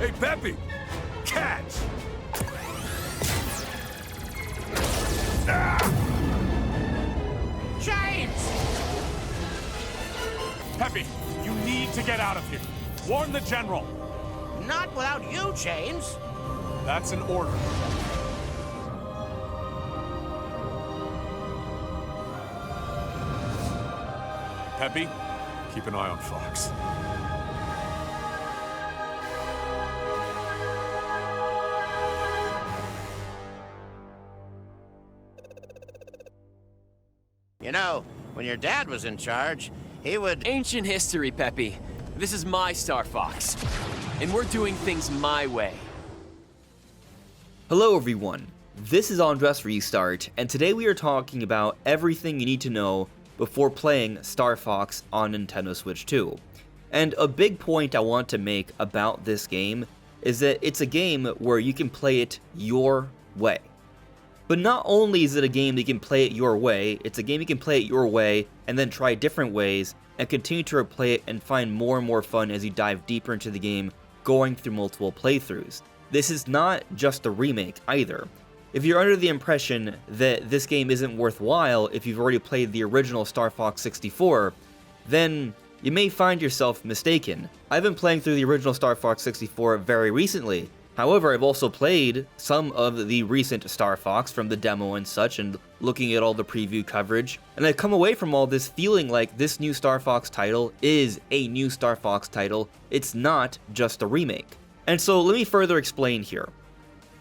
Hey, Peppy! Catch! James! Peppy, you need to get out of here. Warn the general. Not without you, James. That's an order. Peppy, keep an eye on Fox. You know, when your dad was in charge, he would... Ancient history, Peppy. This is my Star Fox, and we're doing things my way. Hello everyone, this is AndresRestart, and today we are talking about everything you need to know before playing Star Fox on Nintendo Switch 2. And a big point I want to make about this game is that it's a game where you can play it your way. But not only is it a game that you can play it your way, it's a game you can play it your way and then try different ways and continue to replay it and find more and more fun as you dive deeper into the game, going through multiple playthroughs. This is not just a remake either. If you're under the impression that this game isn't worthwhile if you've already played the original Star Fox 64, then you may find yourself mistaken. I've been playing through the original Star Fox 64 very recently. However, I've also played some of the recent Star Fox from the demo and such, and looking at all the preview coverage, and I've come away from all this feeling like this new Star Fox title is a new Star Fox title. It's not just a remake. And so let me further explain here.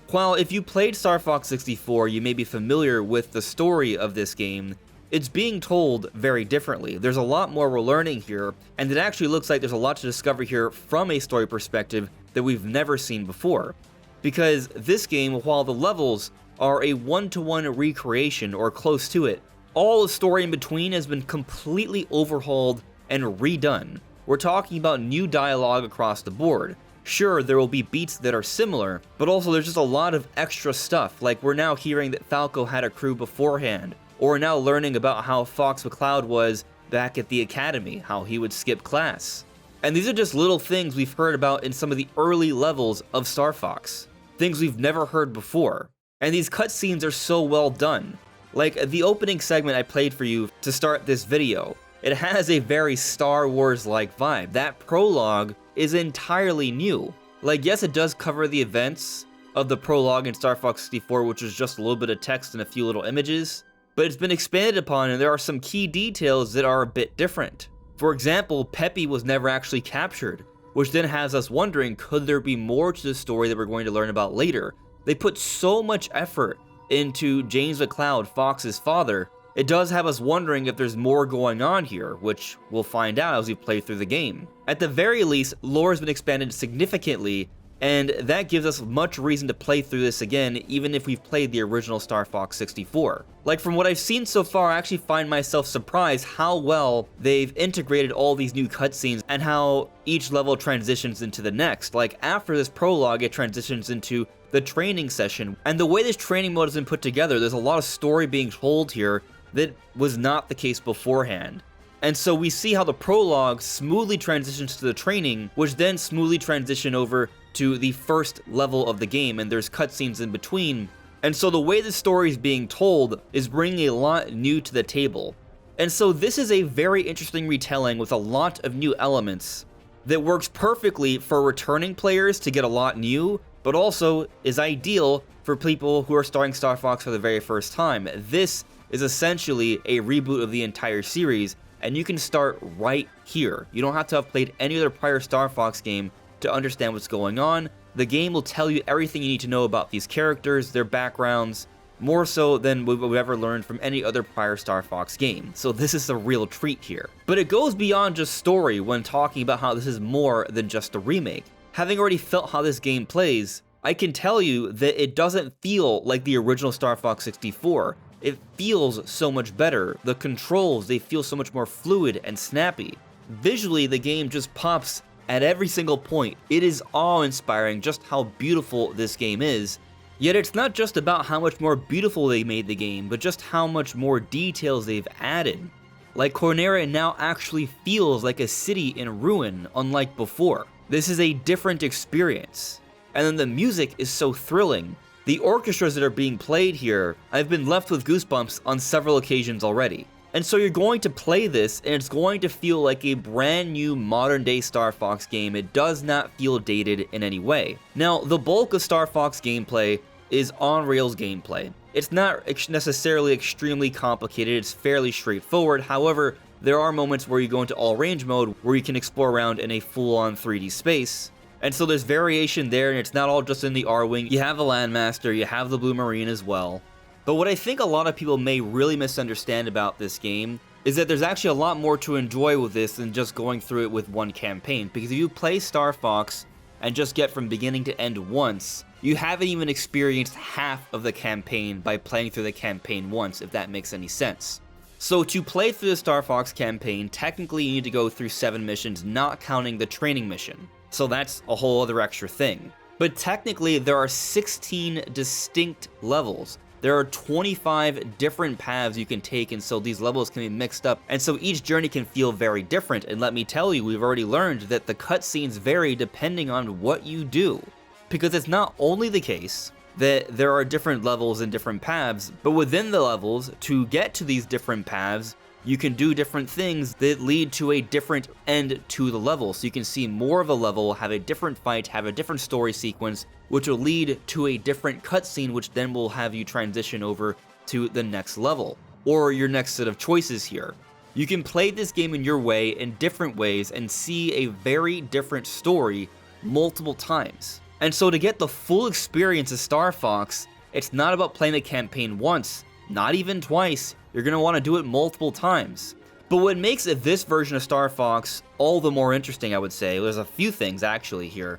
While if you played Star Fox 64, you may be familiar with the story of this game, it's being told very differently. There's a lot more we're learning here, and it actually looks like there's a lot to discover here from a story perspective that we've never seen before. Because this game, while the levels are a one-to-one recreation or close to it, all the story in between has been completely overhauled and redone. We're talking about new dialogue across the board. Sure, there will be beats that are similar, but also there's just a lot of extra stuff, like we're now hearing that Falco had a crew beforehand, or we're now learning about how Fox McCloud was back at the academy, how he would skip class. And these are just little things we've heard about in some of the early levels of Star Fox. Things we've never heard before. And these cutscenes are so well done. Like the opening segment I played for you to start this video, it has a very Star Wars-like vibe. That prologue is entirely new. Like, yes, it does cover the events of the prologue in Star Fox 64, which is just a little bit of text and a few little images, but it's been expanded upon and there are some key details that are a bit different. For example, Peppy was never actually captured, which then has us wondering, could there be more to the story that we're going to learn about later? They put so much effort into James McCloud, Fox's father, it does have us wondering if there's more going on here, which we'll find out as we play through the game. At the very least, lore has been expanded significantly, and that gives us much reason to play through this again, even if we've played the original Star Fox 64. Like, from what I've seen so far, I actually find myself surprised how well they've integrated all these new cutscenes and how each level transitions into the next. Like, after this prologue, it transitions into the training session, and the way this training mode has been put together, there's a lot of story being told here that was not the case beforehand. And so we see how the prologue smoothly transitions to the training, which then smoothly transition over to the first level of the game, and there's cutscenes in between. And so the way the story is being told is bringing a lot new to the table. And so this is a very interesting retelling with a lot of new elements that works perfectly for returning players to get a lot new, but also is ideal for people who are starting Star Fox for the very first time. This is essentially a reboot of the entire series, and you can start right here. You don't have to have played any other prior Star Fox game to understand what's going on. The game will tell you everything you need to know about these characters, their backgrounds, more so than we've ever learned from any other prior Star Fox game. So this is a real treat here. But it goes beyond just story when talking about how this is more than just a remake. Having already felt how this game plays, I can tell you that it doesn't feel like the original Star Fox 64. It feels so much better. The controls, they feel so much more fluid and snappy. Visually, the game just pops at every single point. It is awe-inspiring just how beautiful this game is. Yet it's not just about how much more beautiful they made the game, but just how much more details they've added. Like, Corneria now actually feels like a city in ruin, unlike before. This is a different experience. And then the music is so thrilling. The orchestras that are being played here, I've been left with goosebumps on several occasions already. And so you're going to play this, and it's going to feel like a brand new modern day Star Fox game. It does not feel dated in any way. Now, the bulk of Star Fox gameplay is on-rails gameplay. It's not necessarily extremely complicated, it's fairly straightforward. However, there are moments where you go into all-range mode where you can explore around in a full-on 3D space. And so there's variation there, and it's not all just in the R-Wing. You have the Landmaster, you have the Blue Marine as well. But what I think a lot of people may really misunderstand about this game is that there's actually a lot more to enjoy with this than just going through it with one campaign. Because if you play Star Fox and just get from beginning to end once, you haven't even experienced half of the campaign by playing through the campaign once, if that makes any sense. So to play through the Star Fox campaign, technically you need to go through 7 missions, not counting the training mission. So that's a whole other extra thing. But technically there are 16 distinct levels. There are 25 different paths you can take, and so these levels can be mixed up, and so each journey can feel very different. And let me tell you, we've already learned that the cutscenes vary depending on what you do. Because it's not only the case that there are different levels and different paths, but within the levels, to get to these different paths, you can do different things that lead to a different end to the level. So you can see more of a level, have a different fight, have a different story sequence, which will lead to a different cutscene, which then will have you transition over to the next level, or your next set of choices here. You can play this game in your way in different ways and see a very different story multiple times. And so to get the full experience of Star Fox, it's not about playing the campaign once, not even twice. You're going to want to do it multiple times. But what makes this version of Star Fox all the more interesting, I would say, there's a few things actually here.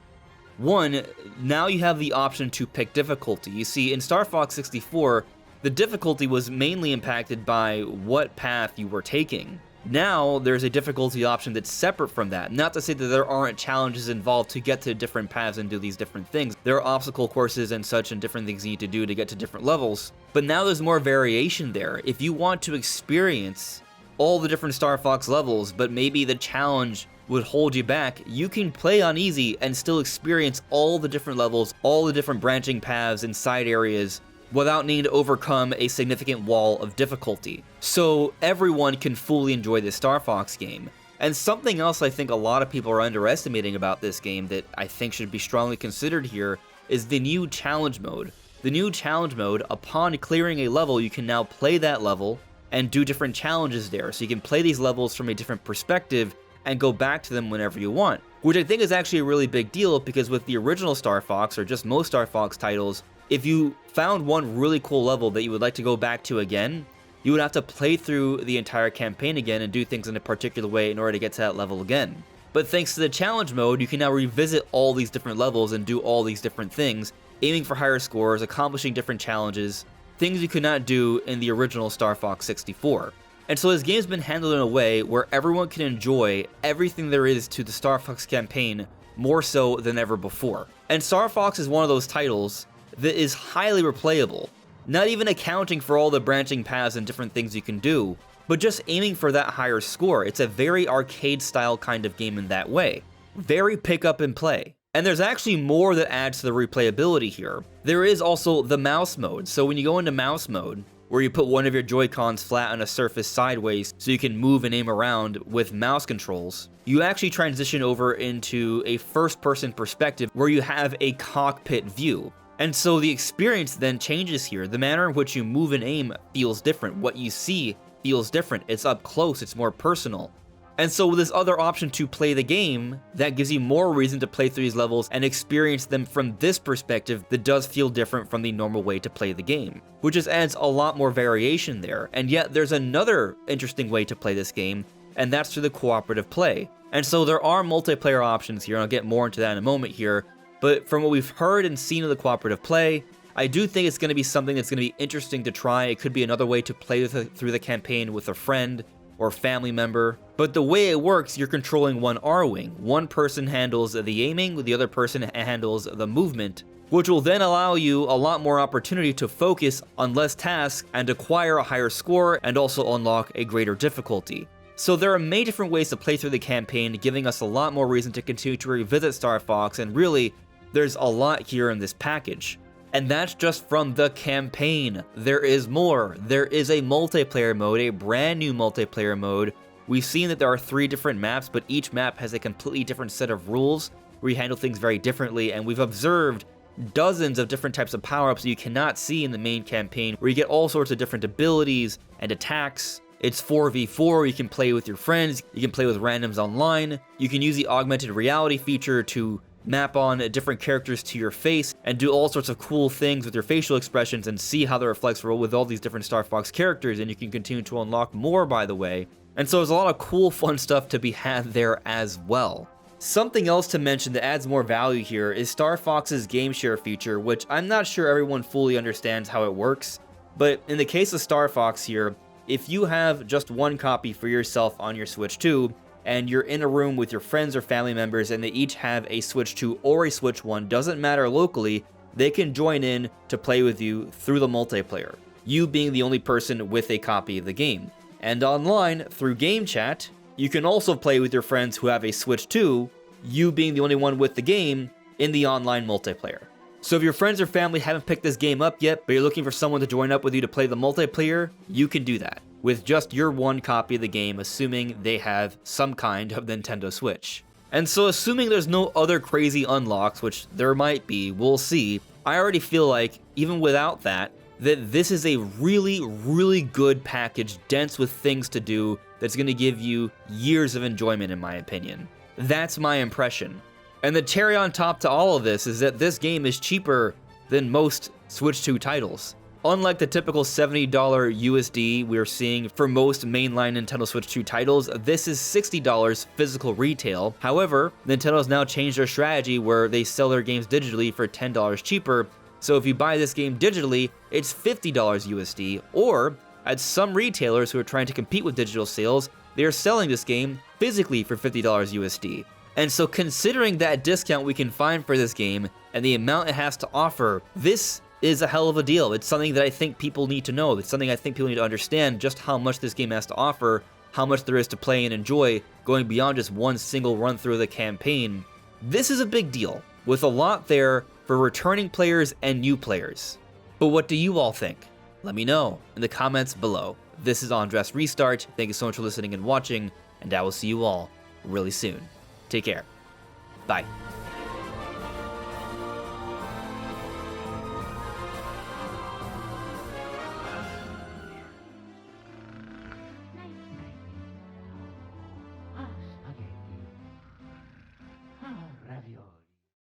One, now you have the option to pick difficulty. You see, in Star Fox 64, the difficulty was mainly impacted by what path you were taking. Now, there's a difficulty option that's separate from that. Not to say that there aren't challenges involved to get to different paths and do these different things. There are obstacle courses and such and different things you need to do to get to different levels. But now there's more variation there. If you want to experience all the different Star Fox levels, but maybe the challenge would hold you back, you can play on easy and still experience all the different levels, all the different branching paths and side areas without needing to overcome a significant wall of difficulty. So everyone can fully enjoy this Star Fox game. And something else I think a lot of people are underestimating about this game that I think should be strongly considered here is the new challenge mode. The new challenge mode, upon clearing a level, you can now play that level and do different challenges there. So you can play these levels from a different perspective and go back to them whenever you want. Which I think is actually a really big deal, because with the original Star Fox, or just most Star Fox titles, if you found one really cool level that you would like to go back to again, you would have to play through the entire campaign again and do things in a particular way in order to get to that level again. But thanks to the challenge mode, you can now revisit all these different levels and do all these different things, aiming for higher scores, accomplishing different challenges, things you could not do in the original Star Fox 64. And so this game's been handled in a way where everyone can enjoy everything there is to the Star Fox campaign more so than ever before. And Star Fox is one of those titles that is highly replayable, not even accounting for all the branching paths and different things you can do, but just aiming for that higher score. It's a very arcade-style kind of game in that way. Very pick up and play. And there's actually more that adds to the replayability here. There is also the mouse mode. So when you go into mouse mode, where you put one of your Joy-Cons flat on a surface sideways so you can move and aim around with mouse controls, you actually transition over into a first-person perspective where you have a cockpit view. And so the experience then changes here. The manner in which you move and aim feels different. What you see feels different. It's up close, it's more personal. And so with this other option to play the game, that gives you more reason to play through these levels and experience them from this perspective that does feel different from the normal way to play the game, which just adds a lot more variation there. And yet there's another interesting way to play this game, and that's through the cooperative play. And so there are multiplayer options here, and I'll get more into that in a moment here, but from what we've heard and seen of the cooperative play, I do think it's going to be something that's going to be interesting to try. It could be another way to play through the campaign with a friend or family member. But the way it works, you're controlling one R-Wing. One person handles the aiming, the other person handles the movement, which will then allow you a lot more opportunity to focus on less tasks and acquire a higher score and also unlock a greater difficulty. So there are many different ways to play through the campaign, giving us a lot more reason to continue to revisit Star Fox, and really, there's a lot here in this package. And that's just from the campaign. There is more. There is a multiplayer mode, a brand new multiplayer mode. We've seen that there are 3 different maps, but each map has a completely different set of rules where you handle things very differently, and we've observed dozens of different types of power-ups that you cannot see in the main campaign, where you get all sorts of different abilities and attacks. It's 4v4, you can play with your friends, you can play with randoms online, you can use the augmented reality feature to map on different characters to your face and do all sorts of cool things with your facial expressions and see how that reflects with all these different Star Fox characters, and you can continue to unlock more, by the way. And so there's a lot of cool, fun stuff to be had there as well. Something else to mention that adds more value here is Star Fox's game share feature, which I'm not sure everyone fully understands how it works, but in the case of Star Fox here, if you have just one copy for yourself on your Switch 2, and you're in a room with your friends or family members and they each have a Switch 2 or a Switch 1, doesn't matter locally, they can join in to play with you through the multiplayer, you being the only person with a copy of the game. And online, through game chat, you can also play with your friends who have a Switch 2, you being the only one with the game, in the online multiplayer. So if your friends or family haven't picked this game up yet, but you're looking for someone to join up with you to play the multiplayer, you can do that with just your one copy of the game, assuming they have some kind of Nintendo Switch. And so assuming there's no other crazy unlocks, which there might be, we'll see, I already feel like, even without that this is a really, really good package, dense with things to do, that's going to give you years of enjoyment in my opinion. That's my impression. And the cherry on top to all of this is that this game is cheaper than most Switch 2 titles. Unlike the typical $70 USD we're seeing for most mainline Nintendo Switch 2 titles, this is $60 physical retail. However, Nintendo's now changed their strategy where they sell their games digitally for $10 cheaper. So if you buy this game digitally, it's $50 USD, or at some retailers who are trying to compete with digital sales, they are selling this game physically for $50 USD. And so considering that discount we can find for this game and the amount it has to offer, this is a hell of a deal. It's something that I think people need to know. It's something I think people need to understand, just how much this game has to offer, how much there is to play and enjoy, going beyond just one single run through the campaign. This is a big deal, with a lot there for returning players and new players. But what do you all think? Let me know in the comments below. This is AndresRestart. Thank you so much for listening and watching, and I will see you all really soon. Take care. Bye.